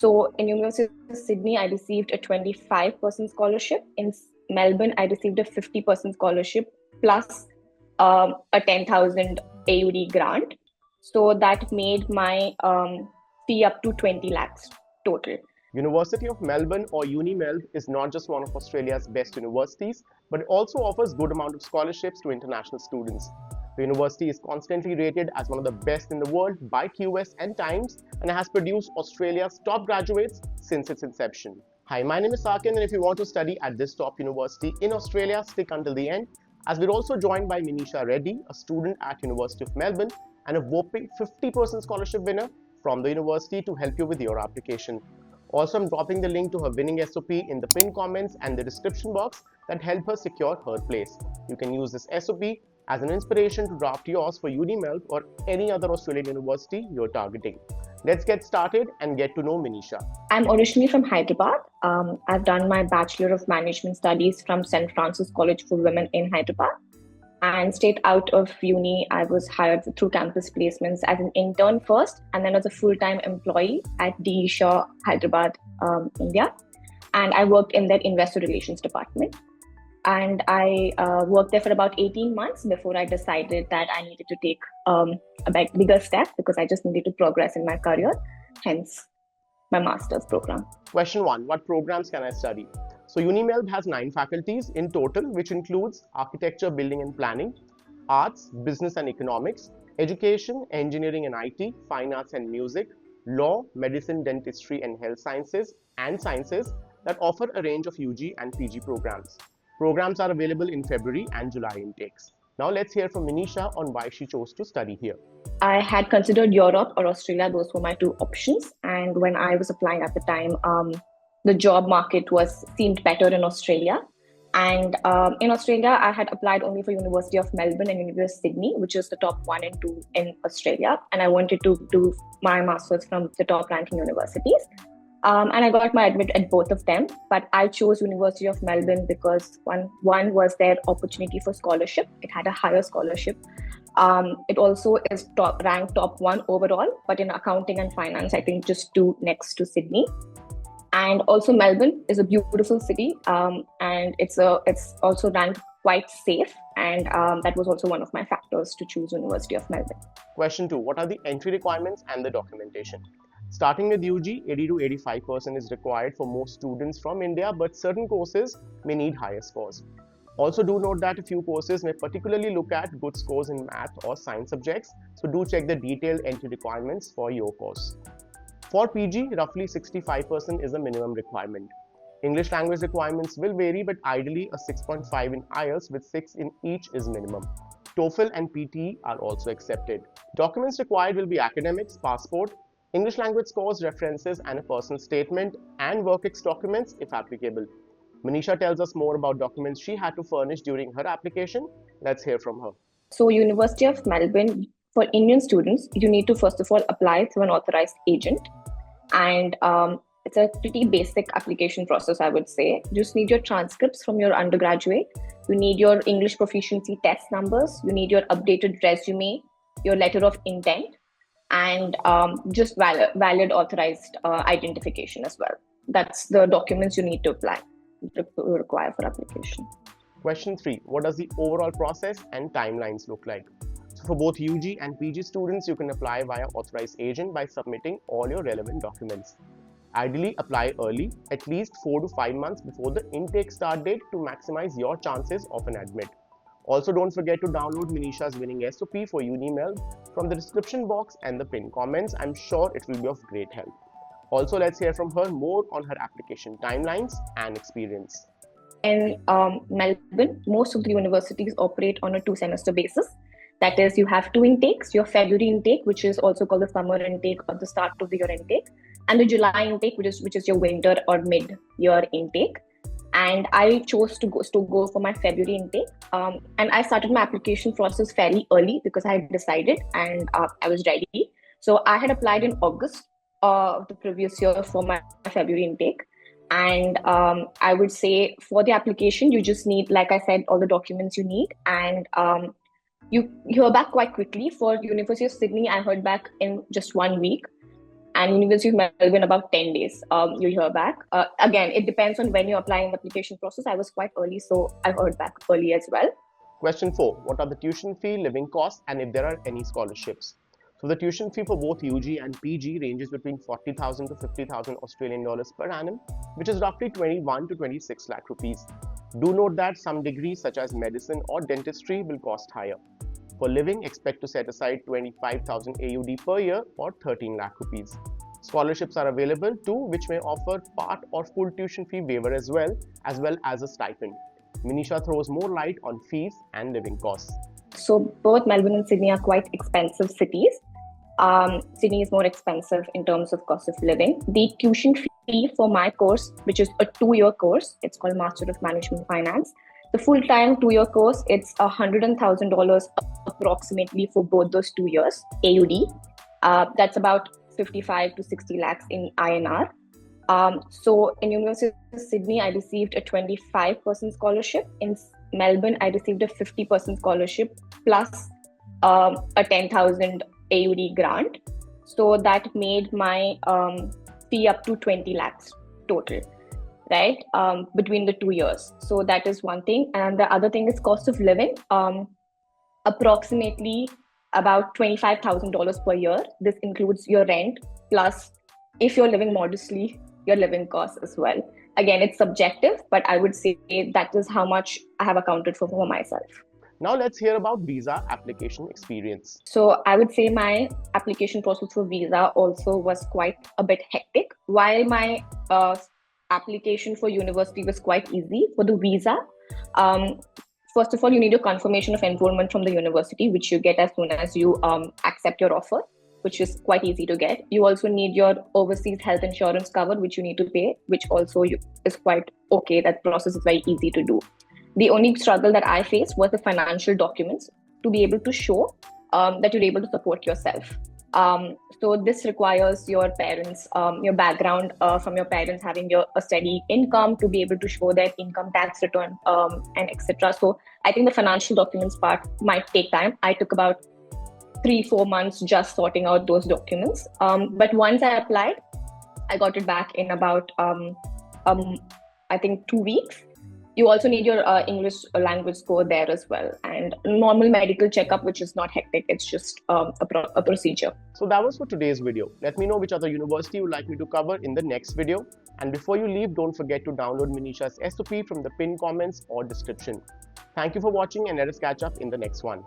So in University of Sydney, I received a 25% scholarship. In Melbourne, I received a 50% scholarship plus a 10,000 AUD grant. So that made my fee up to 20 lakhs total. University of Melbourne, or UniMelb, is not just one of Australia's best universities, but it also offers good amount of scholarships to international students. The university is constantly rated as one of the best in the world by QS and Times, and has produced Australia's top graduates since its inception. Hi, my name is Sakin, and if you want to study at this top university in Australia, stick until the end, as we're also joined by Minisha Reddy, a student at University of Melbourne and a whopping 50% scholarship winner from the university, to help you with your application. Also, I'm dropping the link to her winning SOP in the pinned comments and the description box that help her secure her place. You can use this SOP as an inspiration to draft yours for UniMelb or any other Australian university you're targeting. Let's get started and get to know Minisha. I'm originally from Hyderabad. I've done my Bachelor of Management Studies from St. Francis College for Women in Hyderabad. And straight out of uni, I was hired through campus placements as an intern first, and then as a full-time employee at D. Shaw, Hyderabad, India. And I worked in their investor relations department. And I worked there for about 18 months before I decided that I needed to take a bigger step, because I just needed to progress in my career, hence my master's program. Question 1. What programs can I study? So UniMelb has 9 faculties in total, which includes Architecture, Building and Planning, Arts, Business and Economics, Education, Engineering and IT, Fine Arts and Music, Law, Medicine, Dentistry and Health Sciences, and Sciences, that offer a range of UG and PG programs. Programs are available in February and July intakes. Now let's hear from Minisha on why she chose to study here. I had considered Europe or Australia. Those were my 2 options. And when I was applying at the time, the job market seemed better in Australia. And in Australia, I had applied only for University of Melbourne and University of Sydney, which is the top 1 and 2 in Australia. And I wanted to do my master's from the top ranking universities. And I got my admit at both of them. But I chose University of Melbourne because one was their opportunity for scholarship. It had a higher scholarship. It also is ranked top 1 overall, but in accounting and finance, I think just 2 next to Sydney. And also Melbourne is a beautiful city, and it's also ranked quite safe, and that was also one of my factors to choose University of Melbourne. Question 2. What are the entry requirements and the documentation? Starting with UG, 80 to 85% is required for most students from India, but certain courses may need higher scores. Also, do note that a few courses may particularly look at good scores in math or science subjects, so do check the detailed entry requirements for your course. For PG, roughly 65% is the minimum requirement. English language requirements will vary, but ideally a 6.5 in IELTS with 6 in each is minimum. TOEFL and PTE are also accepted. Documents required will be academics, passport, English language scores, references, and a personal statement, and WorkX documents if applicable. Minisha tells us more about documents she had to furnish during her application. Let's hear from her. So University of Melbourne, for Indian students, you need to first of all apply through an authorized agent. And it's a pretty basic application process, I would say. You just need your transcripts from your undergraduate. You need your English proficiency test numbers. You need your updated resume, your letter of intent, and just valid authorized identification as well. That's the documents you need to require for application. Question 3. What does the overall process and timelines look like? So for both UG and PG students, you can apply via authorized agent by submitting all your relevant documents. Ideally, apply early, at least 4 to 5 months before the intake start date, to maximize your chances of an admit. Also, don't forget to download Minisha's winning SOP for UniMelb from the description box and the pinned comments. I'm sure it will be of great help. Also, let's hear from her more on her application timelines and experience. In Melbourne, most of the universities operate on a 2-semester basis. That is, you have 2 intakes, your February intake, which is also called the summer intake or the start of the year intake, and the July intake, which is your winter or mid-year intake. And I chose to go for my February intake. And I started my application process fairly early because I had decided and I was ready. So I had applied in August of the previous year for my February intake. And I would say for the application, you just need, like I said, all the documents you need. And you hear back quite quickly. For University of Sydney, I heard back in just 1 week. and University of Melbourne about 10 days. You'll hear back. Again, it depends on when you're applying the application process. I was quite early, so I heard back early as well. Question 4. What are the tuition fee, living costs, and if there are any scholarships? So the tuition fee for both UG and PG ranges between 40,000 to 50,000 Australian dollars per annum, which is roughly 21 to 26 lakh rupees. Do note that some degrees such as medicine or dentistry will cost higher. For living, expect to set aside 25,000 AUD per year or 13 lakh rupees. Scholarships are available too, which may offer part or full tuition fee waiver as well as a stipend. Minisha throws more light on fees and living costs. So both Melbourne and Sydney are quite expensive cities. Sydney is more expensive in terms of cost of living. The tuition fee for my course, which is a 2-year course, it's called Master of Management Finance. The full-time 2-year course, it's $100,000 approximately for both those 2 years, AUD. That's about 55 to 60 lakhs in INR. So in University of Sydney, I received a 25% scholarship. In Melbourne, I received a 50% scholarship plus a 10,000 AUD grant. So that made my fee up to 20 lakhs total, right? Between the 2 years. So that is one thing. And the other thing is cost of living, approximately about $25,000 per year. This includes your rent, plus if you're living modestly, your living costs as well. Again, it's subjective, but I would say that is how much I have accounted for myself. Now let's hear about visa application experience. So I would say my application process for visa also was quite a bit hectic. While my application for university was quite easy, for the visa, first of all, you need a confirmation of enrollment from the university, which you get as soon as you accept your offer, which is quite easy to get. You also need your overseas health insurance covered, which you need to pay, which also is quite okay. That process is very easy to do. The only struggle that I faced was the financial documents to be able to show that you're able to support yourself. So this requires your parents, your background from your parents having a steady income to be able to show their income tax return and etc. So I think the financial documents part might take time. I took about 3-4 months just sorting out those documents. But once I applied, I got it back in about, I think 2 weeks. You also need your English language score there as well, and normal medical checkup, which is not hectic. It's just a procedure. So that was for today's video. Let me know which other university you would like me to cover in the next video. And before you leave, don't forget to download Minisha's SOP from the pinned comments or description. Thank you for watching, and let us catch up in the next one.